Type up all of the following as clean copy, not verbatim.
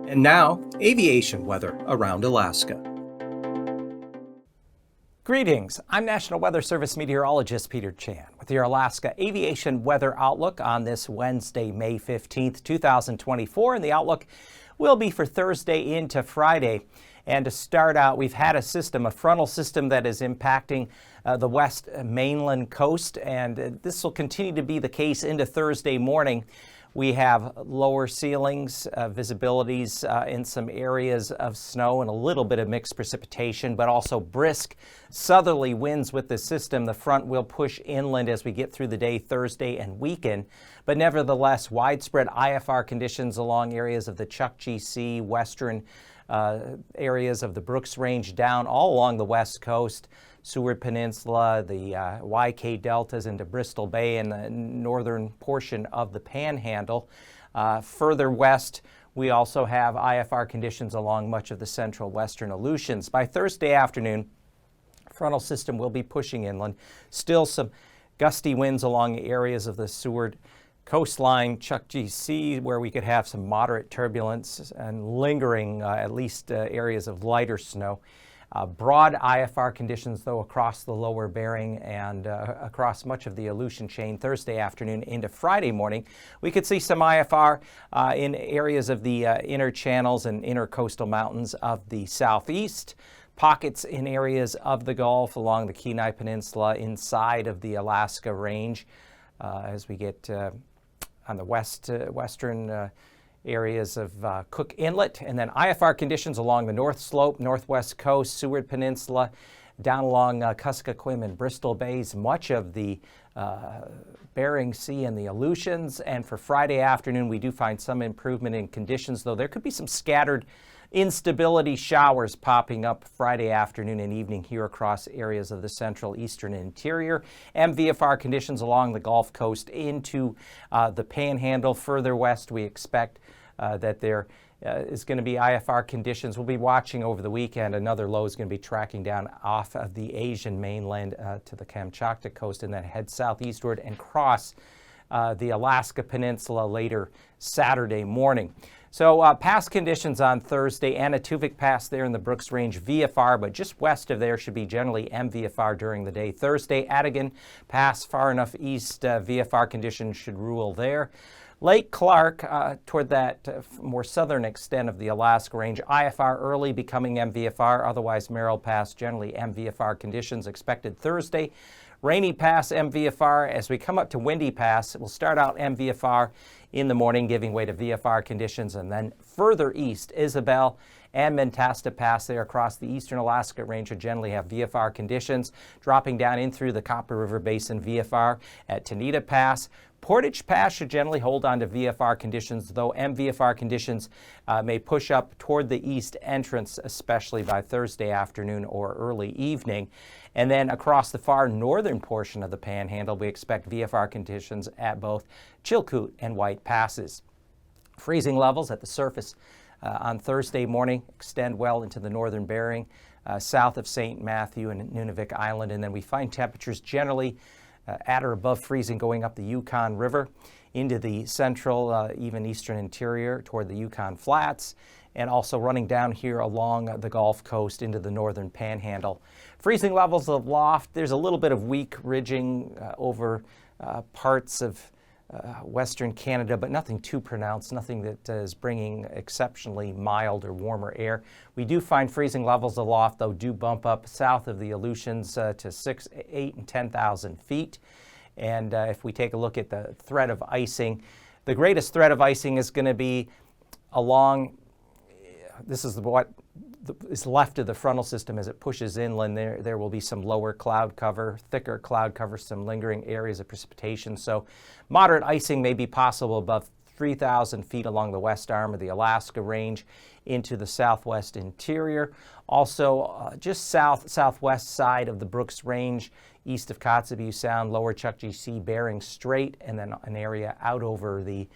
And now, aviation weather around Alaska. Greetings, I'm National Weather Service Meteorologist Peter Chan with your Alaska Aviation Weather Outlook on this Wednesday, May 15th, 2024. And the outlook will be for Thursday into Friday. And to start out, we've had a frontal system that is impacting the west mainland coast, and this will continue to be the case into Thursday morning. We have lower ceilings, visibilities in some areas of snow and a little bit of mixed precipitation, but also brisk southerly winds with the system. The front will push inland as we get through the day Thursday and weekend, but nevertheless widespread IFR conditions along areas of the Chukchi Sea, western areas of the Brooks Range down all along the west coast, Seward Peninsula, the YK Deltas into Bristol Bay and the northern portion of the Panhandle. Further west, we also have IFR conditions along much of the central western Aleutians. By Thursday afternoon, frontal system will be pushing inland. Still some gusty winds along areas of the Seward coastline, Chukchi Sea, where we could have some moderate turbulence and lingering at least areas of lighter snow. Broad IFR conditions, though, across the lower Bering and across much of the Aleutian chain Thursday afternoon into Friday morning. We could see some IFR in areas of the inner channels and inner coastal mountains of the southeast. Pockets in areas of the Gulf along the Kenai Peninsula inside of the Alaska Range as we get on the western areas of Cook Inlet, and then IFR conditions along the north slope, northwest coast, Seward Peninsula, down along Kuskokwim and Bristol Bays, much of the Bering Sea and the Aleutians. And for Friday afternoon, we do find some improvement in conditions, though there could be some scattered instability showers popping up Friday afternoon and evening here across areas of the central eastern interior. MVFR conditions along the Gulf Coast into the Panhandle. Further west, we expect that there is going to be IFR conditions. We'll be watching over the weekend. Another low is going to be tracking down off of the Asian mainland to the Kamchatka coast and then head southeastward and cross the Alaska Peninsula later Saturday morning. So past conditions on Thursday, Anatuvik Pass there in the Brooks Range, VFR, but just west of there should be generally MVFR during the day. Thursday, Adigan Pass far enough east, VFR conditions should rule there. Lake Clark, toward that more southern extent of the Alaska Range, IFR early becoming MVFR, otherwise Merrill Pass generally MVFR conditions expected Thursday. Rainy Pass, MVFR. As we come up to Windy Pass, we'll start out MVFR in the morning, giving way to VFR conditions, and then further east, Isabel and Mentasta Pass there across the eastern Alaska Range will generally have VFR conditions, dropping down in through the Copper River Basin, VFR at Tanita Pass. Portage Pass should generally hold on to VFR conditions, though MVFR conditions may push up toward the east entrance, especially by Thursday afternoon or early evening. And then across the far northern portion of the Panhandle, we expect VFR conditions at both Chilkoot and White Passes. Freezing levels at the surface on Thursday morning extend well into the northern Bering, south of St. Matthew and Nunavik Island, and then we find temperatures generally at or above freezing going up the Yukon River into the central, even eastern interior toward the Yukon Flats, and also running down here along the Gulf Coast into the northern Panhandle. Freezing levels aloft, there's a little bit of weak ridging over parts of western Canada, but nothing too pronounced, nothing that is bringing exceptionally mild or warmer air. We do find freezing levels aloft, though, do bump up south of the Aleutians to 6, 8, and 10,000 feet. And if we take a look at the threat of icing, the greatest threat of icing is going to be along, this is what is left of the frontal system as it pushes inland. There will be some lower cloud cover, thicker cloud cover, some lingering areas of precipitation. So moderate icing may be possible above 3,000 feet along the west arm of the Alaska Range into the southwest interior. Also just southwest side of the Brooks Range, east of Kotzebue Sound, lower Chukchi Sea, Bering Strait, and then an area out over the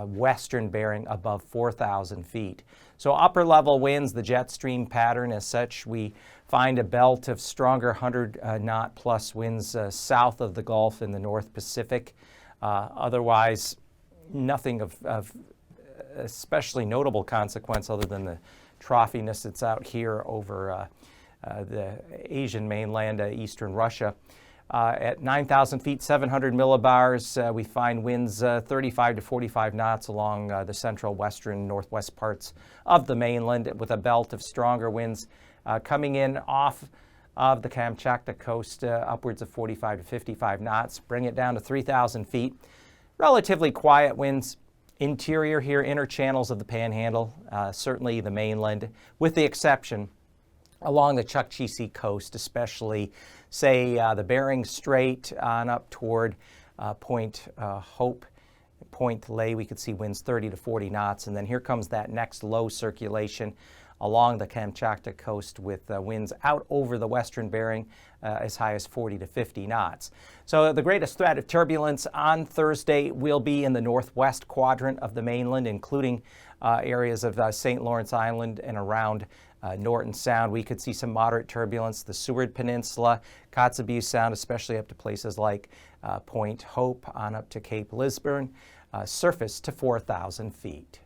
western Bering above 4,000 feet. So upper level winds, the jet stream pattern as such, we find a belt of stronger 100 knot plus winds south of the Gulf in the North Pacific. Otherwise, nothing of especially notable consequence other than the troughiness that's out here over the Asian mainland, eastern Russia. At 9,000 feet, 700 millibars, we find winds 35 to 45 knots along the central, western, northwest parts of the mainland, with a belt of stronger winds coming in off of the Kamchatka coast, upwards of 45 to 55 knots. Bring it down to 3,000 feet. Relatively quiet winds interior here, inner channels of the Panhandle, certainly the mainland, with the exception along the Chukchi coast, especially, say, the Bering Strait on up toward Point Hope, Point Lay. We could see winds 30 to 40 knots. And then here comes that next low circulation along the Kamchatka coast with winds out over the western Bering as high as 40 to 50 knots. So the greatest threat of turbulence on Thursday will be in the northwest quadrant of the mainland, including areas of St. Lawrence Island and around Norton Sound. We could see some moderate turbulence, the Seward Peninsula, Kotzebue Sound, especially up to places like Point Hope on up to Cape Lisburne, surface to 4,000 feet.